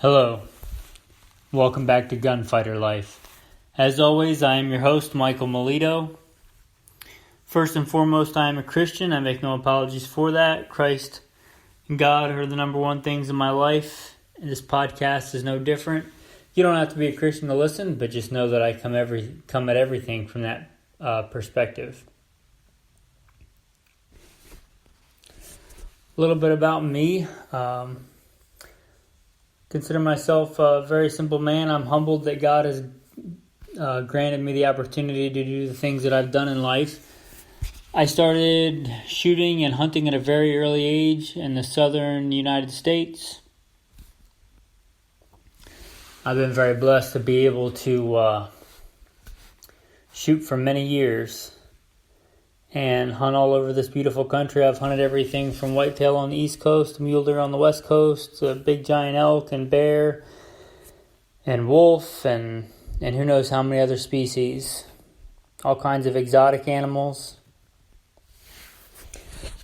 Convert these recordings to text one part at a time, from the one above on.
Hello, welcome back to Gunfighter Life. As always, I am your host, Michael Melito. First and foremost, I am a Christian. I make no apologies for that. Christ and God are the number one things in my life, and this podcast is no different. You don't have to be a Christian to listen, but just know that I come at everything from that perspective. A little bit about me. Consider myself a very simple man. I'm humbled that God has granted me the opportunity to do the things that I've done in life. I started shooting and hunting at a very early age in the southern United States. I've been very blessed to be able to shoot for many years and hunt all over this beautiful country. I've hunted everything from whitetail on the East Coast, mule deer on the West Coast, to big giant elk and bear and wolf and who knows how many other species. All kinds of exotic animals.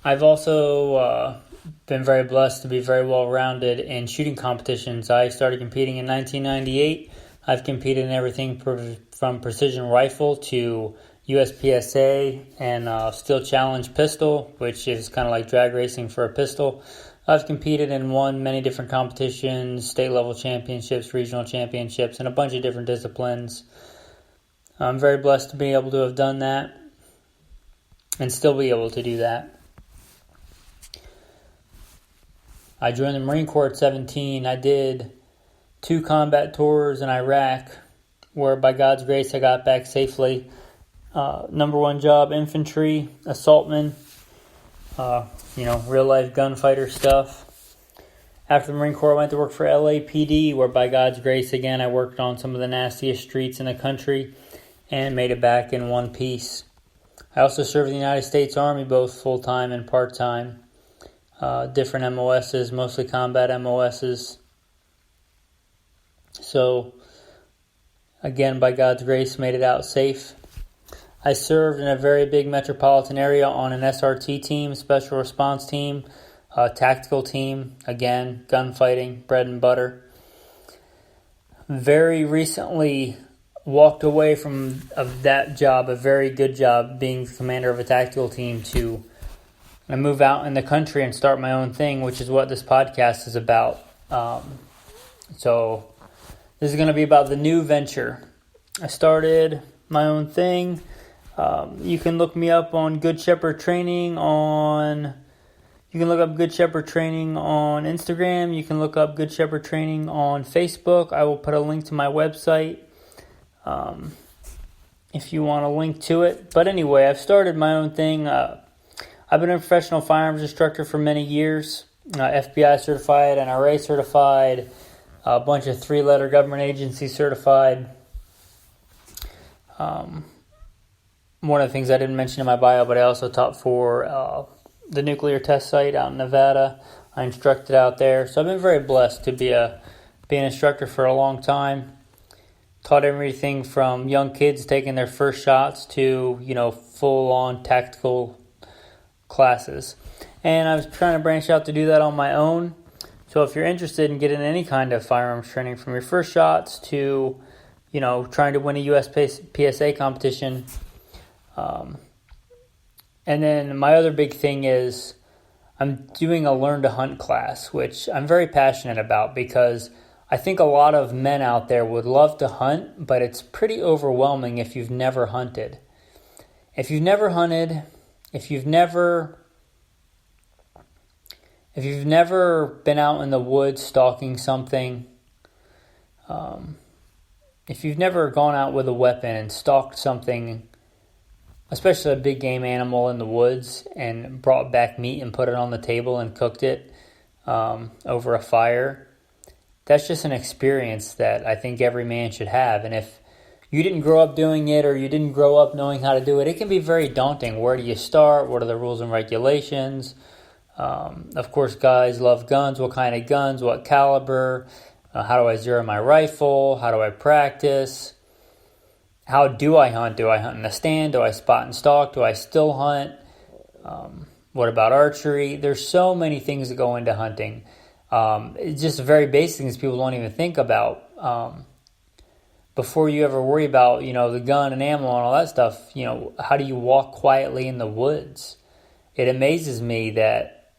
I've also been very blessed to be very well-rounded in shooting competitions. I started competing in 1998. I've competed in everything from precision rifle to USPSA and Steel Challenge pistol, which is kind of like drag racing for a pistol. I've competed and won many different competitions, state-level championships, regional championships, and a bunch of different disciplines. I'm very blessed to be able to have done that and still be able to do that. I joined the Marine Corps at 17. I did 2 combat tours in Iraq, where by God's grace I got back safely. Number one job, infantry, assaultman, real life gunfighter stuff. After the Marine Corps, I went to work for LAPD, where by God's grace, again, I worked on some of the nastiest streets in the country and made it back in one piece. I also served in the United States Army, both full-time and part-time. Different MOSs, mostly combat MOSs. So, again, by God's grace, made it out safe. I served in a very big metropolitan area on an SRT team, special response team, tactical team, again, gunfighting, bread and butter. Very recently walked away from that job, a very good job, being the commander of a tactical team, to move out in the country and start my own thing, which is what this podcast is about. So this is going to be about the new venture. I started my own thing. You can look me up on Good Shepherd Training you can look up Good Shepherd Training on Instagram. You can look up Good Shepherd Training on Facebook. I will put a link to my website if you want a link to it. But anyway, I've started my own thing. I've been a professional firearms instructor for many years. FBI certified, NRA certified, a bunch of 3-letter government agencies certified. One of the things I didn't mention in my bio, but I also taught for the nuclear test site out in Nevada. I instructed out there. So I've been very blessed to be an instructor for a long time. Taught everything from young kids taking their first shots to, full-on tactical classes. And I was trying to branch out to do that on my own. So if you're interested in getting any kind of firearms training, from your first shots to, trying to win a USPSA competition. And then my other big thing is I'm doing a Learn to Hunt class, which I'm very passionate about because I think a lot of men out there would love to hunt, but it's pretty overwhelming if you've never hunted. If you've never hunted, if you've never been out in the woods stalking something, if you've never gone out with a weapon and stalked something, especially a big game animal in the woods, and brought back meat and put it on the table and cooked it over a fire, that's just an experience that I think every man should have. And if you didn't grow up doing it, or you didn't grow up knowing how to do it, it can be very daunting. Where do you start? What are the rules and regulations? Of course, guys love guns. What kind of guns? What caliber? How do I zero my rifle? How do I practice? How do I hunt? Do I hunt in the stand? Do I spot and stalk? Do I still hunt? What about archery? There's so many things that go into hunting. It's just very basic things people don't even think about. Before you ever worry about, the gun and ammo and all that stuff, how do you walk quietly in the woods? It amazes me that,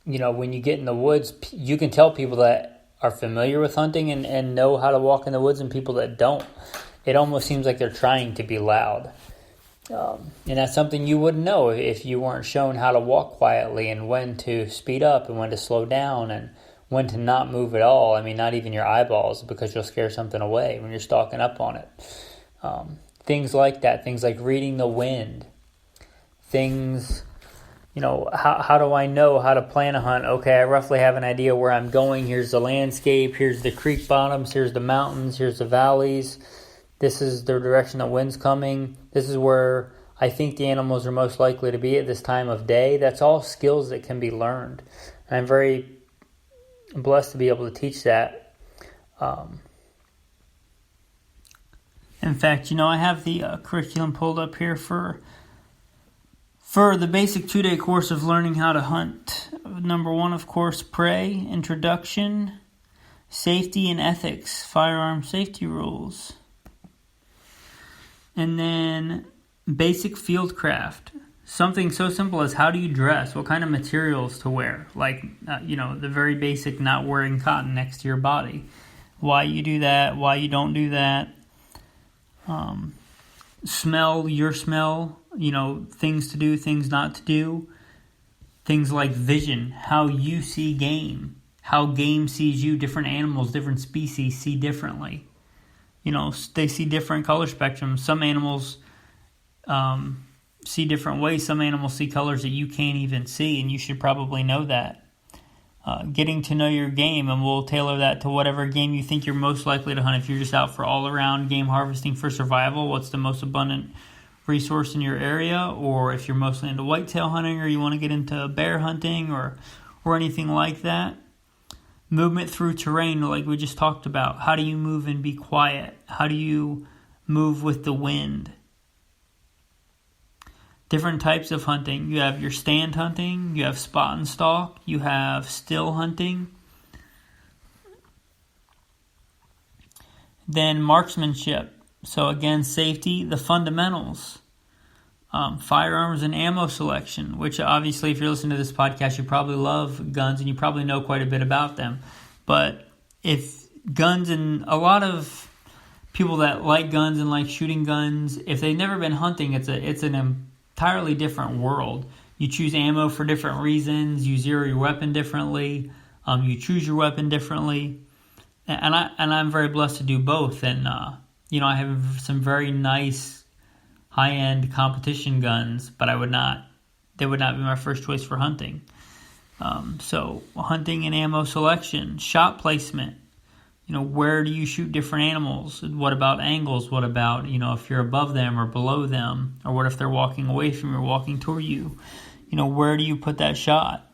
when you get in the woods, you can tell people that are familiar with hunting and know how to walk in the woods and people that don't. It almost seems like they're trying to be loud. And that's something you wouldn't know if you weren't shown how to walk quietly and when to speed up and when to slow down and when to not move at all. I mean, not even your eyeballs, because you'll scare something away when you're stalking up on it. Things like that, things like reading the wind. Things, how do I know how to plan a hunt? Okay, I roughly have an idea where I'm going. Here's the landscape. Here's the creek bottoms. Here's the mountains. Here's the valleys. This is the direction the wind's coming. This is where I think the animals are most likely to be at this time of day. That's all skills that can be learned. And I'm very blessed to be able to teach that. In fact, I have the curriculum pulled up here for the basic 2-day course of learning how to hunt. Number 1, of course, prey, introduction, safety and ethics, firearm safety rules. And then basic field craft. Something so simple as how do you dress? What kind of materials to wear? Like, the very basic not wearing cotton next to your body. Why you do that, why you don't do that. Smell, your smell, things to do, things not to do. Things like vision, how you see game, how game sees you. Different animals, different species see differently. They see different color spectrums. Some animals see different ways. Some animals see colors that you can't even see, and you should probably know that. Getting to know your game, and we'll tailor that to whatever game you think you're most likely to hunt. If you're just out for all-around game harvesting for survival, what's the most abundant resource in your area? Or if you're mostly into whitetail hunting, or you want to get into bear hunting or anything like that. Movement through terrain, like we just talked about. How do you move and be quiet? How do you move with the wind? Different types of hunting. You have your stand hunting, you have spot and stalk, you have still hunting. Then marksmanship. So again, safety, the fundamentals. Firearms and ammo selection, which obviously if you're listening to this podcast, you probably love guns and you probably know quite a bit about them. But if guns, and a lot of people that like guns and like shooting guns, if they've never been hunting, it's an entirely different world. You choose ammo for different reasons. You zero your weapon differently. You choose your weapon differently. And I'm very blessed to do both. And I have some very nice high-end competition guns, but they would not be my first choice for hunting. So hunting and ammo selection, shot placement. Where do you shoot different animals? What about angles? What about, if you're above them or below them? Or what if they're walking away from you or walking toward you? Where do you put that shot?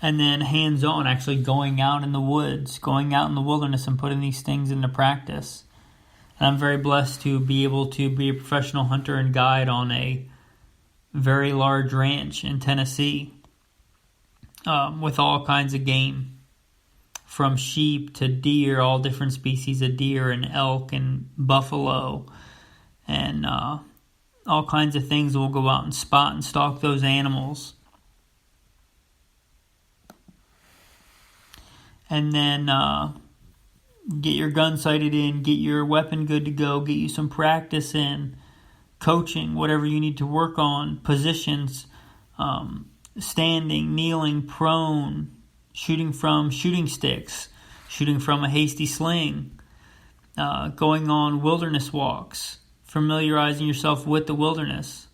And then hands-on, actually going out in the woods, going out in the wilderness and putting these things into practice. And I'm very blessed to be able to be a professional hunter and guide on a very large ranch in Tennessee with all kinds of game. From sheep to deer, all different species of deer and elk and buffalo and all kinds of things. We'll go out and spot and stalk those animals. And then get your gun sighted in, get your weapon good to go, get you some practice in, coaching, whatever you need to work on, positions, standing, kneeling, prone, shooting from shooting sticks, shooting from a hasty sling, going on wilderness walks, familiarizing yourself with the wilderness,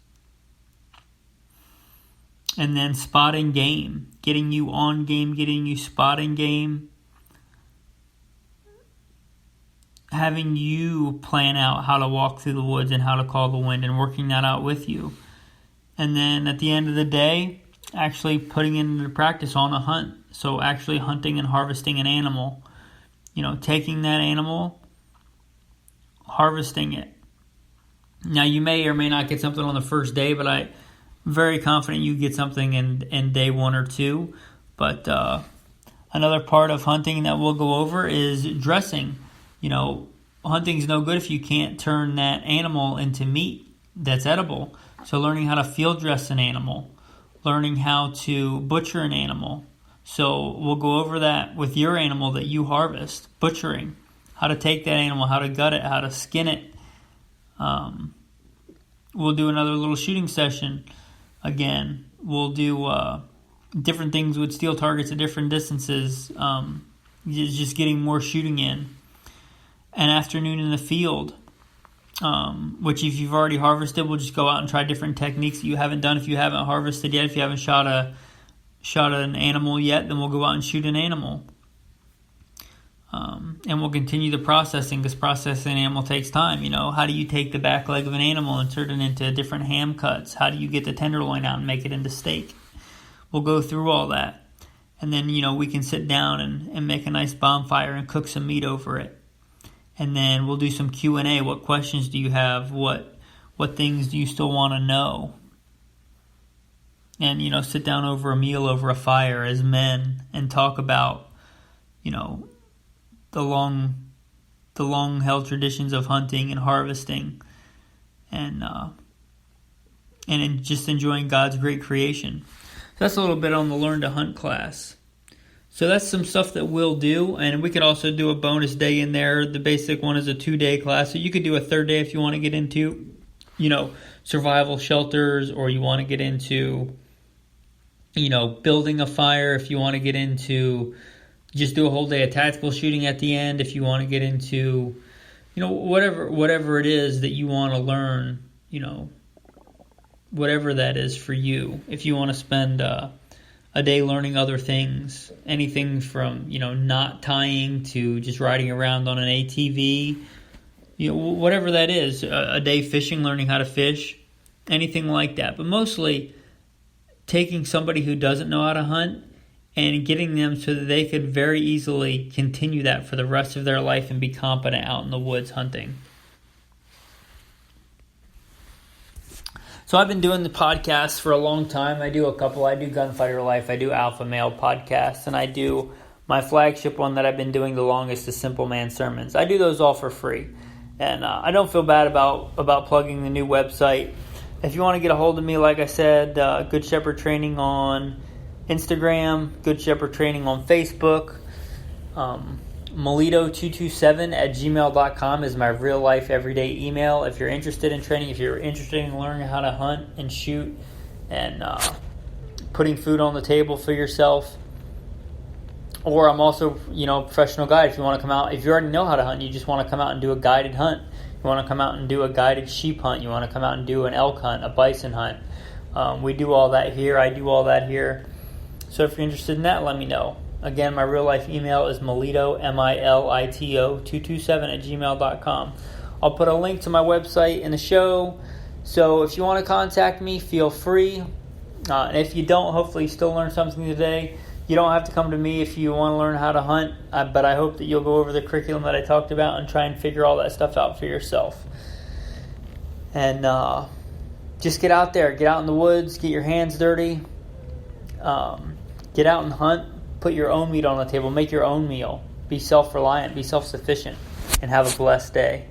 and then spotting game, getting you on game, getting you spotting game, having you plan out how to walk through the woods and how to call the wind and working that out with you. And then at the end of the day, actually putting it into practice on a hunt. So actually hunting and harvesting an animal. Taking that animal, harvesting it. Now you may or may not get something on the first day, but very confident you get something in day 1 or 2. But another part of hunting that we'll go over is dressing. Hunting's no good if you can't turn that animal into meat that's edible. So learning how to field dress an animal, learning how to butcher an animal. So we'll go over that with your animal that you harvest, butchering, how to take that animal, how to gut it, how to skin it. We'll do another little shooting session. Again, we'll do different things with steel targets at different distances, just getting more shooting in. An afternoon in the field, which if you've already harvested, we'll just go out and try different techniques that you haven't done. If you haven't harvested yet, if you haven't shot an animal yet, then we'll go out and shoot an animal. And we'll continue the processing, because processing an animal takes time. How do you take the back leg of an animal and turn it into different ham cuts? How do you get the tenderloin out and make it into steak? We'll go through all that. And then, we can sit down and make a nice bonfire and cook some meat over it. And then we'll do some Q&A. What questions do you have? What things do you still want to know? And, sit down over a meal, over a fire as men and talk about, the long-held traditions of hunting and harvesting and just enjoying God's great creation. So that's a little bit on the Learn to Hunt class. So that's some stuff that we'll do, and we could also do a bonus day in there. The basic one is a 2-day class, so you could do a third day if you want to get into, survival shelters, or you want to get into, building a fire. If you want to get into, just do a whole day of tactical shooting at the end. If you want to get into, whatever it is that you want to learn, whatever that is for you. If you want to spend a day learning other things, anything from, knot tying to just riding around on an ATV, whatever that is, a day fishing, learning how to fish, anything like that. But mostly taking somebody who doesn't know how to hunt and getting them so that they could very easily continue that for the rest of their life and be competent out in the woods hunting. So I've been doing the podcast for a long time. I do a couple. I do Gunfighter Life. I do Alpha Male podcasts. And I do my flagship one that I've been doing the longest is Simple Man Sermons. I do those all for free. And I don't feel bad about plugging the new website. If you want to get a hold of me, like I said, Good Shepherd Training on Instagram, Good Shepherd Training on Facebook. Melito227@gmail.com is my real life everyday email. If you're interested in training, if you're interested in learning how to hunt and shoot and putting food on the table for yourself, or I'm also, a professional guide. If you want to come out, if you already know how to hunt, you just want to come out and do a guided hunt. You want to come out and do a guided sheep hunt. You want to come out and do an elk hunt, a bison hunt. We do all that here. I do all that here. So if you're interested in that, let me know. Again, my real life email is Melito, Milito 227@gmail.com. I'll put a link to my website in the show. So if you want to contact me, feel free. And if you don't, hopefully you still learned something today. You don't have to come to me if you want to learn how to hunt. But I hope that you'll go over the curriculum that I talked about and try and figure all that stuff out for yourself. And just get out there. Get out in the woods. Get your hands dirty. Get out and hunt. Put your own meat on the table. Make your own meal. Be self-reliant. Be self-sufficient. And have a blessed day.